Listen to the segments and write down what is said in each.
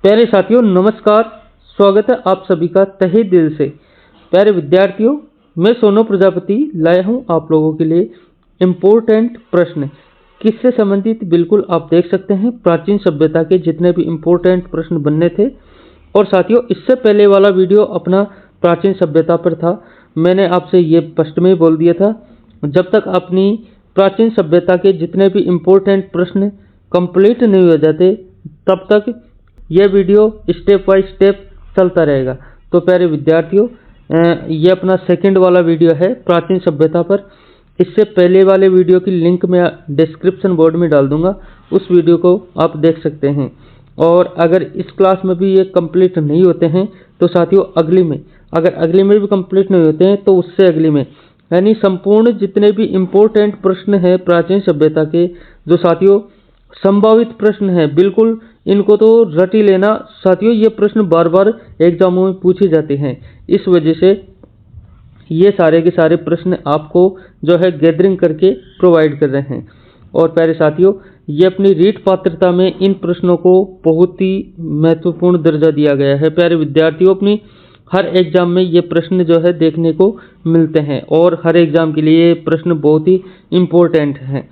प्यारे साथियों नमस्कार। स्वागत है आप सभी का तहे दिल से। प्यारे विद्यार्थियों, मैं सोनू प्रजापति लाया हूं आप लोगों के लिए इम्पोर्टेंट प्रश्न। किससे संबंधित? बिल्कुल आप देख सकते हैं प्राचीन सभ्यता के जितने भी इम्पोर्टेंट प्रश्न बनने थे। और साथियों, इससे पहले वाला वीडियो अपना प्राचीन सभ्यता पर था। मैंने आपसे ये फर्स्ट में ही बोल दिया था, जब तक अपनी प्राचीन सभ्यता के जितने भी इम्पोर्टेंट प्रश्न कंप्लीट नहीं हो जाते तब तक यह वीडियो स्टेप बाय स्टेप चलता रहेगा। तो प्यारे विद्यार्थियों, ये अपना सेकंड वाला वीडियो है प्राचीन सभ्यता पर। इससे पहले वाले वीडियो की लिंक मैं डिस्क्रिप्शन बोर्ड में डाल दूंगा, उस वीडियो को आप देख सकते हैं। और अगर इस क्लास में भी ये कंप्लीट नहीं होते हैं तो साथियों अगली में, अगर अगली में भी कंप्लीट नहीं होते हैं तो उससे अगली में, यानी संपूर्ण जितने भी इम्पोर्टेंट प्रश्न हैं प्राचीन सभ्यता के, जो साथियों संभावित प्रश्न है, बिल्कुल इनको तो रट ही लेना साथियों। ये प्रश्न बार बार एग्जामों में पूछे जाते हैं, इस वजह से ये सारे के सारे प्रश्न आपको जो है गैदरिंग करके प्रोवाइड कर रहे हैं। और प्यारे साथियों, ये अपनी रीट पात्रता में इन प्रश्नों को बहुत ही महत्वपूर्ण दर्जा दिया गया है। प्यारे विद्यार्थियों, अपनी हर एग्जाम में ये प्रश्न जो है देखने को मिलते हैं और हर एग्जाम के लिए ये प्रश्न बहुत ही इम्पोर्टेंट हैं।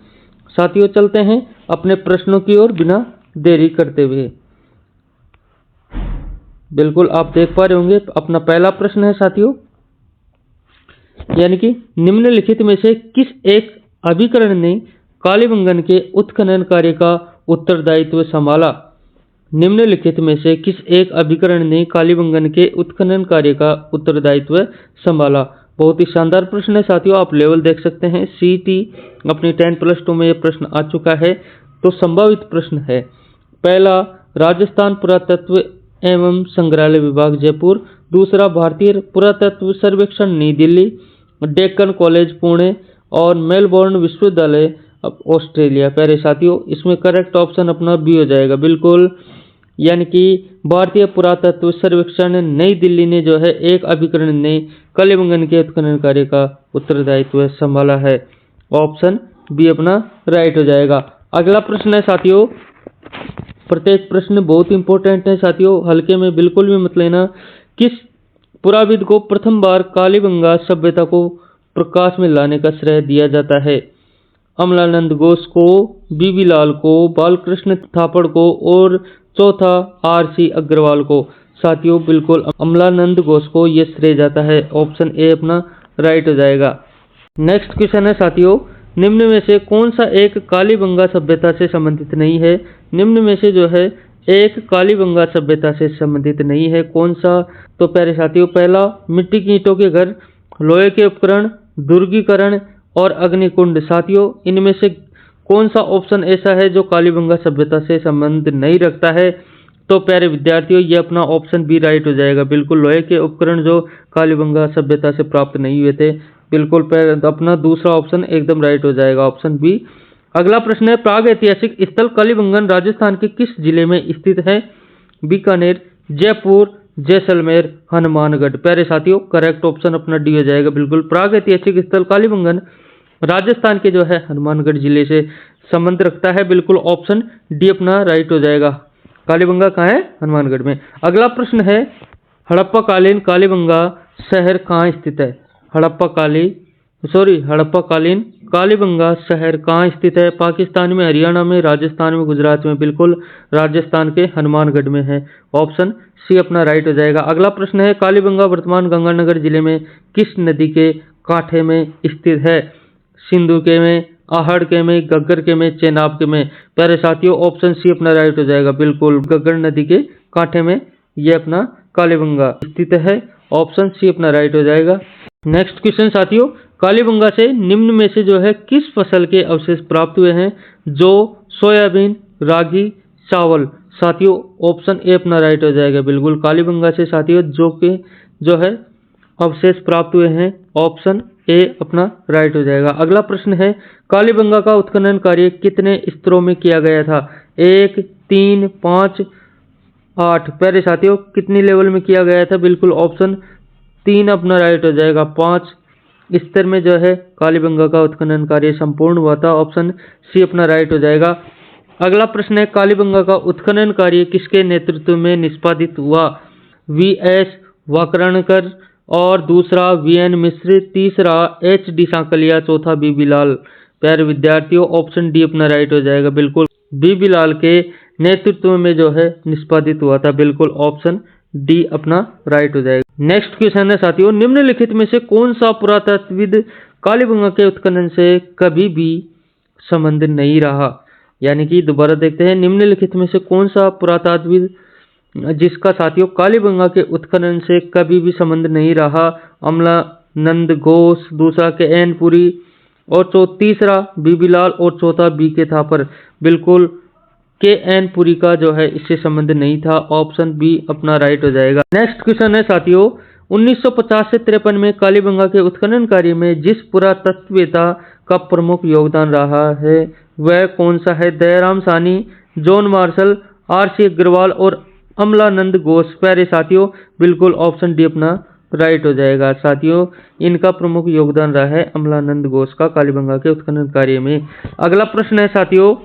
साथियों चलते हैं अपने प्रश्नों की ओर बिना देरी करते हुए। बिल्कुल आप देख पा रहे होंगे अपना पहला प्रश्न है साथियों, यानी कि निम्नलिखित में से किस एक अभिकरण ने कालीबंगन के उत्खनन कार्य का उत्तरदायित्व संभाला? निम्नलिखित में से किस एक अभिकरण ने कालीबंगन के उत्खनन कार्य का उत्तरदायित्व संभाला? बहुत ही शानदार प्रश्न है साथियों, आप लेवल देख सकते हैं। सीटी अपनी 10+2 में यह प्रश्न आ चुका है। तो संभावित प्रश्न है पहला, राजस्थान पुरातत्व एवं संग्रहालय विभाग जयपुर। दूसरा, भारतीय पुरातत्व सर्वेक्षण नई दिल्ली, डेक्कन कॉलेज पुणे और मेलबोर्न विश्वविद्यालय ऑस्ट्रेलिया। प्यारे साथियों, इसमें करेक्ट ऑप्शन अपना बी हो जाएगा बिल्कुल, यानी कि भारतीय पुरातत्व सर्वेक्षण नई दिल्ली ने जो है एक अभिकरण ने कालीबंगन के उत्खनन कार्य का उत्तरदायित्व संभाला है। ऑप्शन बी अपना राइट हो जाएगा। अगला प्रश्न है साथियों, प्रत्येक प्रश्न बहुत इंपॉर्टेंट है साथियों, हल्के में बिल्कुल भी मत लेना। किस पुराविद को प्रथम बार कालीबंगा सभ्यता को प्रकाश में लाने का श्रेय दिया जाता है? अमलानंद घोष को, बीबी लाल को, बालकृष्ण थापड़ को और चौथा आर.सी. अग्रवाल को। साथियों बिल्कुल अमलानंद घोष को यह श्रेय जाता है। ऑप्शन ए अपना राइट हो जाएगा। नेक्स्ट क्वेश्चन है साथियों, निम्न में से कौन सा एक कालीबंगा सभ्यता से संबंधित नहीं है? निम्न में से जो है एक कालीबंगा सभ्यता से संबंधित नहीं है, कौन सा? तो प्यारे साथियों, पहला मिट्टी की ईंटों के घर, लोहे के उपकरण, दुर्गीकरण और अग्निकुंड। साथियों इनमें से कौन सा ऑप्शन ऐसा है जो कालीबंगा सभ्यता से संबंध नहीं रखता है? तो प्यारे विद्यार्थियों, ये अपना ऑप्शन बी राइट हो जाएगा बिल्कुल। लोहे के उपकरण जो कालीबंगा सभ्यता से प्राप्त नहीं हुए थे, बिल्कुल अपना दूसरा ऑप्शन एकदम राइट हो जाएगा, ऑप्शन बी। अगला प्रश्न है, प्राग ऐतिहासिक स्थल कालीबंगन राजस्थान के किस जिले में स्थित है? बीकानेर, जयपुर, जैसलमेर, हनुमानगढ़। प्यारे साथियों, करेक्ट ऑप्शन अपना डी हो जाएगा बिल्कुल। प्राग ऐतिहासिक स्थल कालीबंगन राजस्थान के जो है हनुमानगढ़ जिले से संबंध रखता है, बिल्कुल ऑप्शन डी अपना राइट हो जाएगा। कालीबंगा कहाँ है? हनुमानगढ़ में। अगला प्रश्न है, हड़प्पा कालीन कालीबंगा शहर कहाँ स्थित है? हड़प्पा कालीन कालीबंगा शहर कहाँ स्थित है? पाकिस्तान में, हरियाणा में, राजस्थान में, गुजरात में। बिल्कुल राजस्थान के हनुमानगढ़ में है। ऑप्शन सी अपना राइट हो जाएगा। अगला प्रश्न है, कालीबंगा वर्तमान गंगानगर जिले में किस नदी के कांठे में स्थित है? सिंधु के में, आहड़ के में, गग्गर के में, चेनाब के में। प्यारे साथियों, ऑप्शन सी अपना राइट हो जाएगा बिल्कुल। गग्गर नदी के कांठे में यह अपना कालीबंगा स्थित है। ऑप्शन सी अपना राइट हो जाएगा। नेक्स्ट क्वेश्चन साथियों, कालीबंगा से निम्न में से जो है किस फसल के अवशेष प्राप्त हुए हैं? जो, सोयाबीन, रागी, चावल। साथियों ऑप्शन ए अपना राइट हो जाएगा बिल्कुल। कालीबंगा से साथियों जो के जो है अवशेष प्राप्त हुए हैं, ऑप्शन ए अपना राइट हो जाएगा। अगला प्रश्न है, कालीबंगा का उत्खनन कार्य कितने स्तरों में किया गया था? 1, 3, 5, 8। प्यारे साथियों, कितनी लेवल में किया गया था? बिल्कुल ऑप्शन 3 अपना राइट हो जाएगा। 5 स्तर में जो है कालीबंगा का उत्खनन कार्य संपूर्ण हुआ था। ऑप्शन सी अपना राइट हो जाएगा। अगला प्रश्न है, कालीबंगा का उत्खनन कार्य किसके नेतृत्व में निष्पादित हुआ? वी.एस. वाकरणकर और दूसरा वी.एन. मिश्र, तीसरा एच.डी. सांकलिया, चौथा बी. बिलाल। प्यारे विद्यार्थियों, ऑप्शन डी अपना राइट हो जाएगा। बिल्कुल बी. बिलाल के नेतृत्व में जो है निष्पादित हुआ था। बिल्कुल ऑप्शन डी अपना राइट हो जाएगा। नेक्स्ट क्वेश्चन है साथियों, निम्नलिखित में से कौन सा पुरातत्वविद कालीबंगा के उत्खनन से कभी भी संबंध नहीं रहा? यानी कि दोबारा देखते हैं, निम्नलिखित में से कौन सा पुरातत्वविद जिसका साथियों कालीबंगा के उत्खनन से कभी भी संबंध नहीं रहा? अमलानंद घोष, दूसरा के एन पुरी और तीसरा बी. बिलाल और चौथा बी. के थापर। बिल्कुल के एन पुरी का जो है इससे संबंध नहीं था। ऑप्शन बी अपना राइट हो जाएगा। नेक्स्ट क्वेश्चन है साथियों, 1950 से 53 में कालीबंगा के उत्खनन कार्य में जिस पुरातत्ववेत्ता का प्रमुख योगदान रहा है वह कौन सा है? Dayaram Sahni, John Marshall, R C. Agarwal और अमलानंद घोष। प्यारे साथियों, बिल्कुल ऑप्शन डी अपना राइट हो जाएगा। साथियों, इनका प्रमुख योगदान रहा है अमलानंद घोष का कालीबंगा के उत्खनन कार्य में। अगला प्रश्न है साथियों,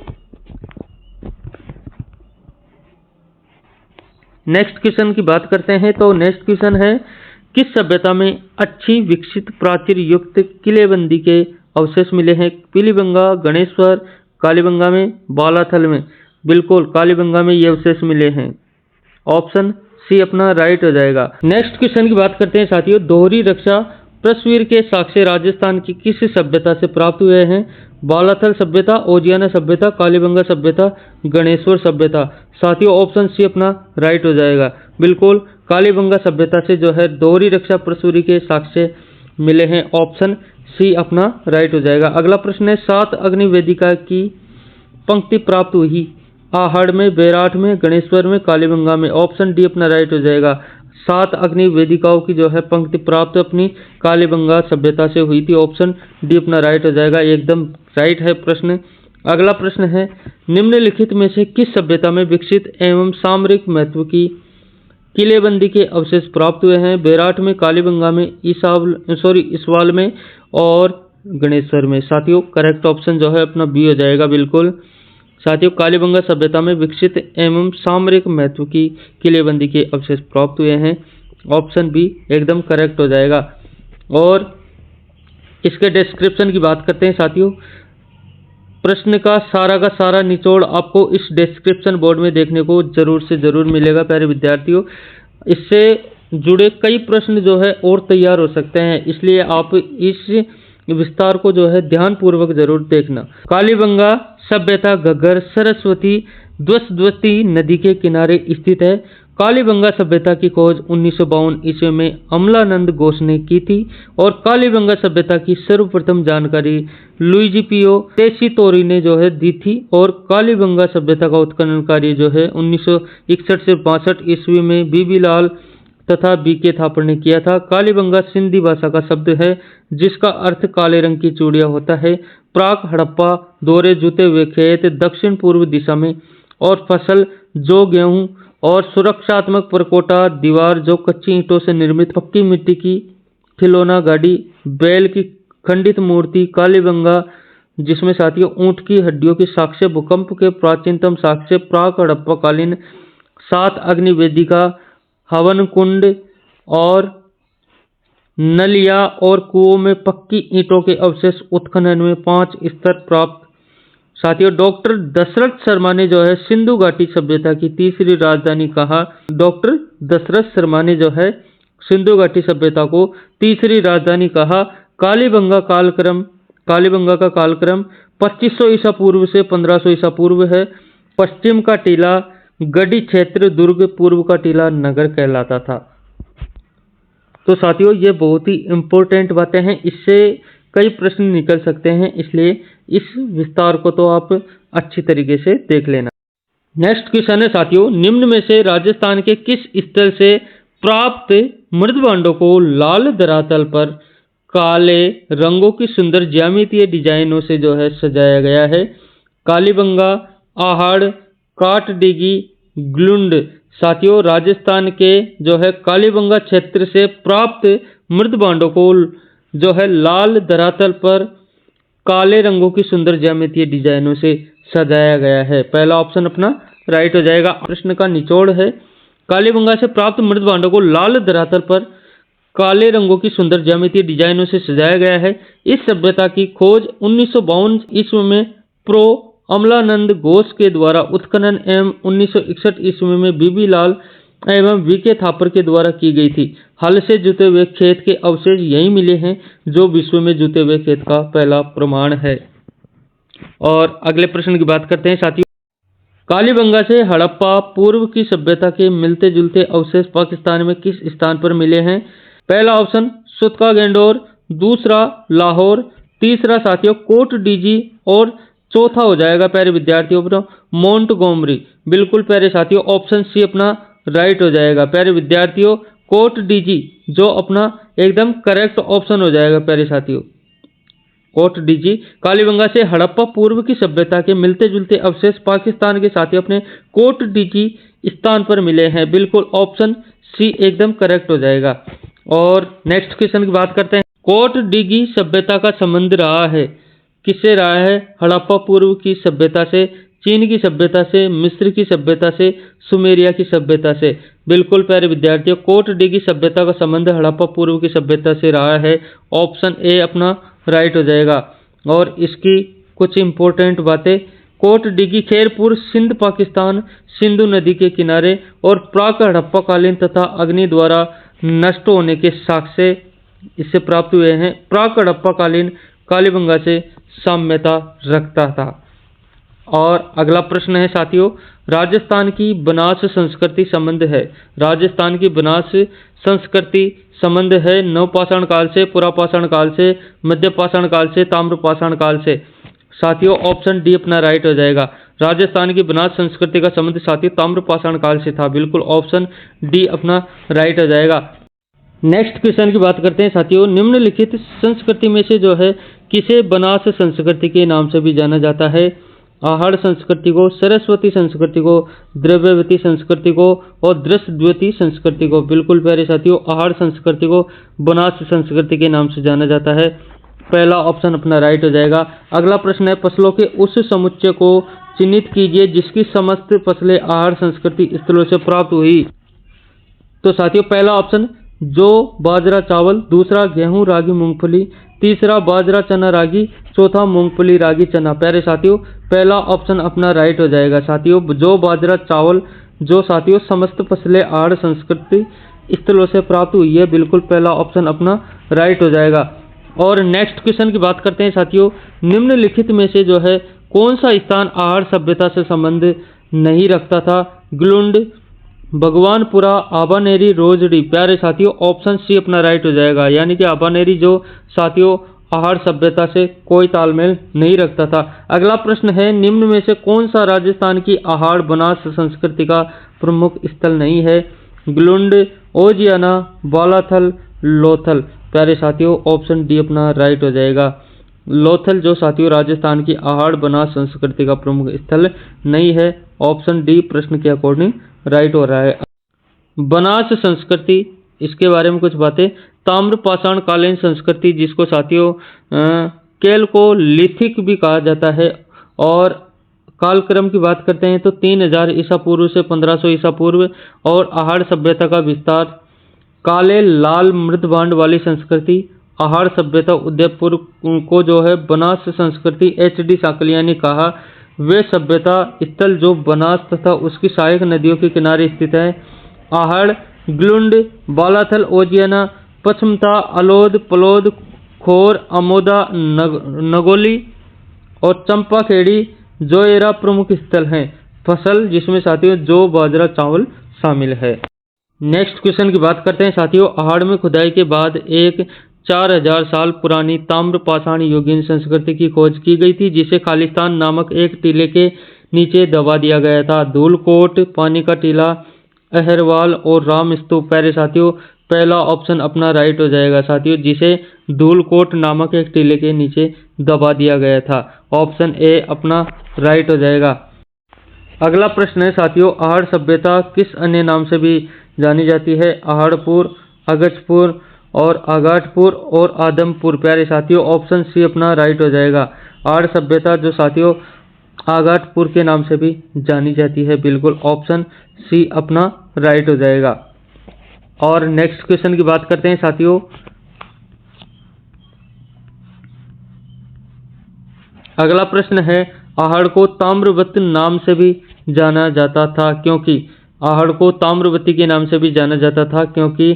नेक्स्ट क्वेश्चन की बात करते हैं। तो नेक्स्ट क्वेश्चन है, किस सभ्यता में अच्छी विकसित प्राचीर युक्त किलेबंदी के अवशेष मिले हैं? पीलीबंगा, गणेश्वर, कालीबंगा में, बालाथल में। बिल्कुल कालीबंगा में ये अवशेष मिले हैं। ऑप्शन सी अपना राइट हो जाएगा। नेक्स्ट क्वेश्चन की बात करते हैं साथियों, दोहरी रक्षा प्रस्वीर के साक्ष्य राजस्थान की किस सभ्यता से प्राप्त हुए हैं? बालाथल सभ्यता, ओजियाना सभ्यता, कालीबंगा सभ्यता, गणेश्वर सभ्यता। साथियों, ऑप्शन सी अपना राइट हो जाएगा। बिल्कुल कालीबंगा सभ्यता से जो है दोहरी रक्षा प्रस्वीर के साक्ष्य मिले हैं। ऑप्शन सी अपना राइट हो जाएगा। अगला प्रश्न है, 7 अग्नि वेदिका की पंक्ति प्राप्त हुई आहड़ में, बेराठ में, गणेश्वर में, कालीबंगा में। ऑप्शन डी अपना राइट हो जाएगा। 7 अग्नि वेदिकाओं की जो है पंक्ति प्राप्त अपनी कालीबंगा सभ्यता से हुई थी। ऑप्शन डी अपना राइट हो जाएगा। एकदम राइट है प्रश्न। अगला प्रश्न है, निम्नलिखित में से किस सभ्यता में विकसित एवं सामरिक महत्व की किलेबंदी के अवशेष प्राप्त हुए हैं? बेराठ में, कालीबंगा में, इसवाल में और गणेश्वर में। साथियों, करेक्ट ऑप्शन जो है अपना बी हो जाएगा। बिल्कुल साथियों, कालीबंगा सभ्यता में विकसित एवं सामरिक महत्व की किलेबंदी के अवशेष प्राप्त हुए हैं। ऑप्शन बी एकदम करेक्ट हो जाएगा। और इसके डिस्क्रिप्शन की बात करते हैं साथियों, प्रश्न का सारा निचोड़ आपको इस डिस्क्रिप्शन बोर्ड में देखने को जरूर से जरूर मिलेगा। प्यारे विद्यार्थियों, इससे जुड़े कई प्रश्न जो है और तैयार हो सकते हैं, इसलिए आप इस विस्तार को जो है ध्यान पूर्वक जरूर देखना। कालीबंगा सभ्यता घग्गर सरस्वती द्वस्वती नदी के किनारे स्थित है। कालीबंगा सभ्यता की खोज 1952 ईस्वी में अमलानंद घोष ने की थी और कालीबंगा सभ्यता की सर्वप्रथम जानकारी लुइजी पियो टेसीतोरी ने जो है दी थी। और कालीबंगा सभ्यता का उत्खनन कार्य जो है 1961 से 62 ईस्वी में बीबी लाल तथा बी के थापर ने किया था। कालीबंगा सिंधी भाषा का शब्द है जिसका अर्थ काले रंग की चूड़िया होता है। प्राक हड़प्पा दोहरे जुते हुए खेत दक्षिण पूर्व दिशा में और फसल जो गेहूं और सुरक्षात्मक परकोटा दीवार जो कच्ची ईंटों से निर्मित पक्की मिट्टी की खिलौना गाड़ी बैल की खंडित मूर्ति। कालीबंगा जिसमें साथियों ऊंट की हड्डियों की साक्ष्य भूकंप के प्राचीनतम साक्ष्य प्राक हड़प्पा कालीन 7 अग्नि वेदिका हवन कुंड और नलिया और कुओं में पक्की ईंटों के अवशेष उत्खनन में 5 स्तर प्राप्त। साथियों, डॉक्टर दशरथ शर्मा ने जो है सिंधु घाटी सभ्यता की तीसरी राजधानी कहा। डॉक्टर दशरथ शर्मा ने जो है सिंधु घाटी सभ्यता को तीसरी राजधानी कहा। कालीबंगा का कालक्रम 2500 ईसा पूर्व से 1500 ईसा पूर्व है। पश्चिम का टीला गढ़ी क्षेत्र दुर्ग, पूर्व का टीला नगर कहलाता था। तो साथियों, ये बहुत ही इंपॉर्टेंट बातें हैं, इससे कई प्रश्न निकल सकते हैं, इसलिए इस विस्तार को तो आप अच्छी तरीके से देख लेना। नेक्स्ट क्वेश्चन है साथियों, निम्न में से राजस्थान के किस स्थल से प्राप्त मृदभांडों को लाल धरातल पर काले रंगों की सुंदर ज्यामितीय डिजाइनों से जो है सजाया गया है? कालीबंगा, आहड़, काटडिगी, ग्लुंड। साथियों, राजस्थान के जो है कालीबंगा क्षेत्र से प्राप्त मृदभांडों को जो है लाल धरातल पर काले रंगों की सुंदर ज्यामितीय डिजाइनों से सजाया गया है। पहला ऑप्शन अपना राइट हो जाएगा। प्रश्न का निचोड़ है, कालीबंगा से प्राप्त मृत भांडों को लाल धरातल पर काले रंगों की सुंदर ज्यामितीय डिजाइनों से सजाया गया है। इस सभ्यता की खोज 1952 ईस्वी में प्रो अमलानंद घोष के द्वारा उत्खनन एवं 1961 ईस्वी में बीबी लाल एवं वीके थापर के द्वारा की गई थी। हल से जुते हुए खेत के अवशेष यही मिले हैं, जो विश्व में जुते हुए खेत का पहला प्रमाण है। और अगले प्रश्न की बात करते हैं साथियों, कालीबंगा से हड़प्पा पूर्व की सभ्यता के मिलते जुलते अवशेष पाकिस्तान में किस स्थान पर मिले हैं? पहला ऑप्शन सुतका गेंडोर, दूसरा लाहौर, तीसरा साथियों कोट डीजी और चौथा हो जाएगा प्यारे विद्यार्थियों अपना मोंटगोमरी। बिल्कुल प्यारे साथियों, ऑप्शन सी अपना राइट हो जाएगा। प्यारे विद्यार्थियों, कोट डीजी जो अपना एकदम करेक्ट ऑप्शन हो जाएगा प्यारे साथियों। कोट डीजी कालीबंगा से हड़प्पा पूर्व की सभ्यता के मिलते जुलते अवशेष पाकिस्तान के साथ ही अपने कोट डीजी स्थान पर मिले हैं। बिल्कुल ऑप्शन सी एकदम करेक्ट हो जाएगा। और नेक्स्ट क्वेश्चन की बात करते हैं, कोट डीगी सभ्यता का संबंध रहा है किससे रहा है? हड़प्पा पूर्व की सभ्यता से, चीन की सभ्यता से, मिस्र की सभ्यता से, सुमेरिया की सभ्यता से। बिल्कुल प्यारे विद्यार्थियों, कोट डीगी सभ्यता का संबंध हड़प्पा पूर्व की सभ्यता से रहा है। ऑप्शन ए अपना राइट हो जाएगा। और इसकी कुछ इंपॉर्टेंट बातें, कोट डीगी खैरपुर सिंध पाकिस्तान सिंधु नदी के किनारे और प्राक हड़प्पा कालीन तथा अग्नि द्वारा नष्ट होने के साक्ष्य इससे प्राप्त हुए हैं। प्राक हड़प्पा कालीन कालीबंगा से साम्यता रखता था। और अगला प्रश्न है साथियों, राजस्थान की बनास संस्कृति संबंध है। राजस्थान की बनास संस्कृति संबंध है नवपाषाण काल से, पुरापाषाण काल से, मध्यपाषाण काल से, ताम्रपाषाण काल से। साथियों ऑप्शन डी अपना राइट हो जाएगा। राजस्थान की बनास संस्कृति का संबंध साथियों ताम्रपाषाण काल से था। बिल्कुल ऑप्शन डी अपना राइट हो जाएगा। नेक्स्ट क्वेश्चन की बात करते हैं साथियों, निम्नलिखित संस्कृति में से जो है किसे बनास संस्कृति के नाम से भी जाना जाता है? आहड़ संस्कृति को, सरस्वती संस्कृति को, द्रव्यवती संस्कृति को और दृश्यद्वती संस्कृति को। बिल्कुल प्यारे साथियों, आहड़ संस्कृति को बनास संस्कृति के नाम से जाना जाता है। पहला ऑप्शन अपना राइट हो जाएगा। अगला प्रश्न है, फसलों के उस समुच्चय को चिन्हित कीजिए जिसकी समस्त फसलें आहड़ संस्कृति स्थलों से प्राप्त हुई। तो साथियों पहला ऑप्शन जौ बाजरा चावल, दूसरा गेहूं रागी मूंगफली, तीसरा बाजरा चना रागी, चौथा मूंगफली रागी चना। प्यारे साथियों पहला ऑप्शन अपना राइट हो जाएगा। साथियों जौ बाजरा चावल जो साथियों समस्त फसलें आहड़ संस्कृति स्थलों से प्राप्त हुई है। बिल्कुल पहला ऑप्शन अपना राइट हो जाएगा। और नेक्स्ट क्वेश्चन की बात करते हैं साथियों, निम्नलिखित में से जो है कौन सा स्थान आहड़ सभ्यता से संबंध नहीं रखता था? ग्लुंड, भगवानपुरा, आबानेरी, रोजड़ी। प्यारे साथियों ऑप्शन सी अपना राइट हो जाएगा, यानी कि आबानेरी जो साथियों आहड़ सभ्यता से कोई तालमेल नहीं रखता था। अगला प्रश्न है, निम्न में से कौन सा राजस्थान की आहड़ बनास संस्कृति का प्रमुख स्थल नहीं है? ग्लुंड, ओजियाना, बालाथल, लोथल। प्यारे साथियों ऑप्शन डी अपना राइट हो जाएगा। लोथल जो साथियों राजस्थान की आहड़ बनास संस्कृति का प्रमुख स्थल नहीं है। ऑप्शन डी प्रश्न के अकॉर्डिंग राइट हो रहा है। बनास संस्कृति, इसके बारे में कुछ बातें। ताम्रपाषाण कालीन संस्कृति जिसको साथियों कैलकोलिथिक भी कहा जाता है। और कालक्रम की बात करते हैं तो 3000 ईसा पूर्व से 1500 ईसा पूर्व। और आहड़ सभ्यता का विस्तार, काले लाल मृत भांड वाली संस्कृति, आहड़ सभ्यता उदयपुर को जो है बनास संस्कृति एच.डी. साकलिया ने कहा। वे सभ्यता स्थल जो बनास तथा उसकी सहायक नदियों के किनारे स्थित है। आहड़, ग्लुंड, बालाथल, ओजियाना, पचमता, अलोद, पलोद, खोर, अमोदा, नगोली और चंपाखेड़ी जोएरा प्रमुख स्थल हैं। फसल जिसमें साथियों जौ बाजरा चावल शामिल है। नेक्स्ट क्वेश्चन की बात करते हैं साथियों, आहड़ में खुदाई के बाद एक 4000 साल पुरानी ताम्रपाषाण युगीन संस्कृति की खोज की गई थी, जिसे खालिस्तान नामक एक टीले के नीचे दबा दिया गया था। धूलकोट, पानी का टीला, अहरवाल और राम स्तूप। प्यारे साथियों पहला ऑप्शन अपना राइट हो जाएगा साथियों, जिसे धूलकोट नामक एक टीले के नीचे दबा दिया गया था। ऑप्शन ए अपना राइट हो जाएगा। अगला प्रश्न है साथियों, आहड़ सभ्यता किस अन्य नाम से भी जानी जाती है? आहड़पुर, अगचपुर और आगाटपुर और आदमपुर। प्यारे साथियों ऑप्शन सी अपना राइट हो जाएगा। आहड़ सभ्यता जो साथियों आगाटपुर के नाम से भी जानी जाती है। बिल्कुल ऑप्शन सी अपना राइट हो जाएगा। और नेक्स्ट क्वेश्चन की बात करते हैं साथियों। अगला प्रश्न है, आहड़ को ताम्रवती नाम से भी जाना जाता था क्योंकि आहड़ को ताम्रवती के नाम से भी जाना जाता था क्योंकि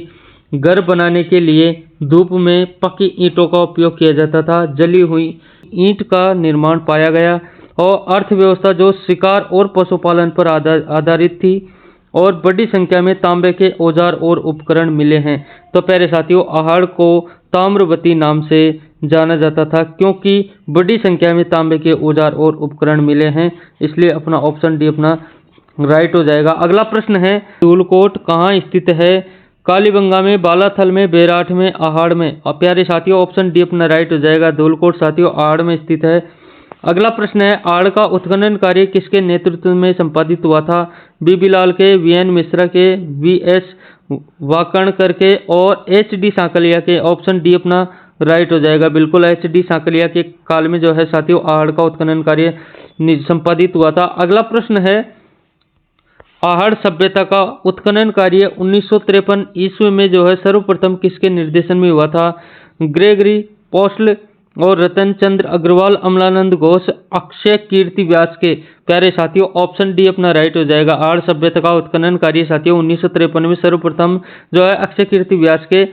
घर बनाने के लिए धूप में पकी ईंटों का उपयोग किया जाता था। जली हुई ईंट का निर्माण पाया गया और अर्थव्यवस्था जो शिकार और पशुपालन पर आधारित थी और बड़ी संख्या में तांबे के औजार और उपकरण मिले हैं। तो प्यारे साथियों, आहड़ को ताम्रवती नाम से जाना जाता था क्योंकि बड़ी संख्या में तांबे के औजार और उपकरण मिले हैं, इसलिए अपना ऑप्शन डी अपना राइट हो जाएगा। अगला प्रश्न है, धूलकोट कहाँ स्थित है? कालीबंगा में, बालाथल में, बेराठ में, आहड़ में। और प्यारे साथियों, ऑप्शन डी अपना राइट हो जाएगा। धूलकोट साथियों आहड़ में स्थित है। अगला प्रश्न है, आहड़ का उत्खनन कार्य किसके नेतृत्व में संपादित हुआ था? बीबी लाल के, वीएन मिश्रा के, वीएस वाकणकर के और एचडी सांकलिया के। ऑप्शन डी अपना राइट हो जाएगा। बिल्कुल एचडी सांकलिया के काल में जो है साथियों आहड़ का उत्खनन कार्य संपादित हुआ था। अगला प्रश्न है, आहड़ सभ्यता का उत्खनन कार्य 1953 ईस्वी में जो है सर्वप्रथम किसके निर्देशन में हुआ था? ग्रेगरी पोस्टल और रतन चंद्र अग्रवाल, अमलानंद घोष, अक्षय कीर्ति व्यास के। प्यारे साथियों, ऑप्शन डी अपना राइट हो जाएगा। आहड़ सभ्यता का उत्खनन कार्य साथियों 1953 में सर्वप्रथम जो है अक्षय कीर्ति व्यास के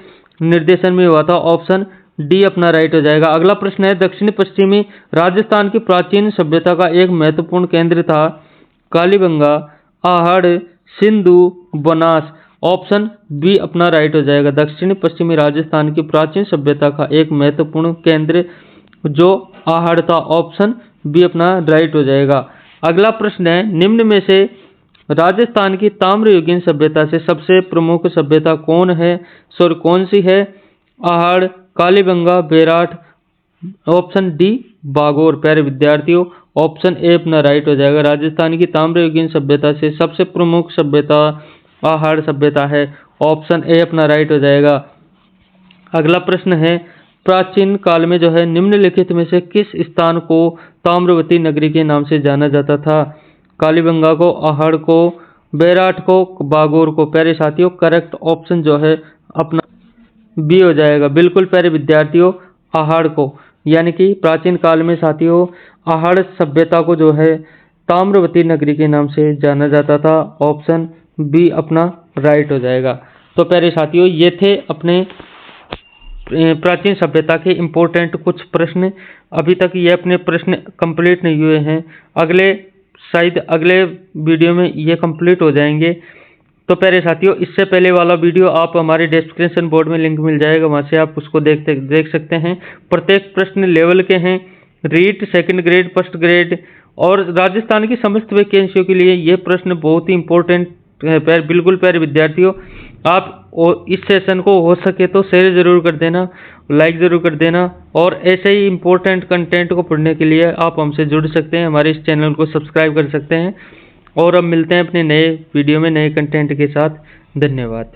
निर्देशन में हुआ था। ऑप्शन डी अपना राइट हो जाएगा। अगला प्रश्न है, दक्षिण पश्चिमी राजस्थान की प्राचीन सभ्यता का एक महत्वपूर्ण केंद्र था कालीबंगा, आहड़, सिंधु, बनास। ऑप्शन बी अपना राइट हो जाएगा। दक्षिण पश्चिमी राजस्थान की प्राचीन सभ्यता का एक महत्वपूर्ण केंद्र जो आहड़ था। ऑप्शन बी अपना राइट हो जाएगा। अगला प्रश्न है, निम्न में से राजस्थान की ताम्रयुगीन सभ्यता से सबसे प्रमुख सभ्यता कौन सी है? आहड़, कालीबंगा, बेराठ। Option D Bagor. प्यारे विद्यार्थियों, ऑप्शन ए अपना राइट हो जाएगा। राजस्थान की ताम्रयुगीन सभ्यता से सबसे प्रमुख सभ्यता आहड़ सभ्यता है। ऑप्शन ए अपना राइट हो जाएगा। अगला प्रश्न है, प्राचीन काल में जो है निम्नलिखित में से किस स्थान को ताम्रवती नगरी के नाम से जाना जाता था? कालीबंगा को, आहड़ को, बेराठ को, बागोर को। प्यारे साथियों, करेक्ट ऑप्शन जो है अपना बी हो जाएगा। बिल्कुल प्यारे विद्यार्थियों, आहड़ को, यानी कि प्राचीन काल में साथियों आहड़ सभ्यता को जो है ताम्रवती नगरी के नाम से जाना जाता था। ऑप्शन बी अपना राइट हो जाएगा। तो प्यारे साथियों, ये थे अपने प्राचीन सभ्यता के इम्पोर्टेंट कुछ प्रश्न। अभी तक ये अपने प्रश्न कंप्लीट नहीं हुए हैं, शायद अगले वीडियो में ये कंप्लीट हो जाएंगे। तो प्यारे साथियों, इससे पहले वाला वीडियो आप हमारे डिस्क्रिप्शन बोर्ड में लिंक मिल जाएगा, वहाँ से आप उसको देख सकते हैं। प्रत्येक प्रश्न लेवल के हैं, REET, second grade, first grade और राजस्थान की समस्त वैकेंसियों के लिए ये प्रश्न बहुत ही इंपॉर्टेंट है। बिल्कुल प्यारे विद्यार्थियों, आप इस सेशन को हो सके तो शेयर जरूर कर देना, लाइक जरूर कर देना और ऐसे ही इंपॉर्टेंट कंटेंट को पढ़ने के लिए आप हमसे जुड़ सकते हैं, हमारे इस चैनल को सब्सक्राइब कर सकते हैं। और अब मिलते हैं अपने नए वीडियो में नए कंटेंट के साथ। धन्यवाद।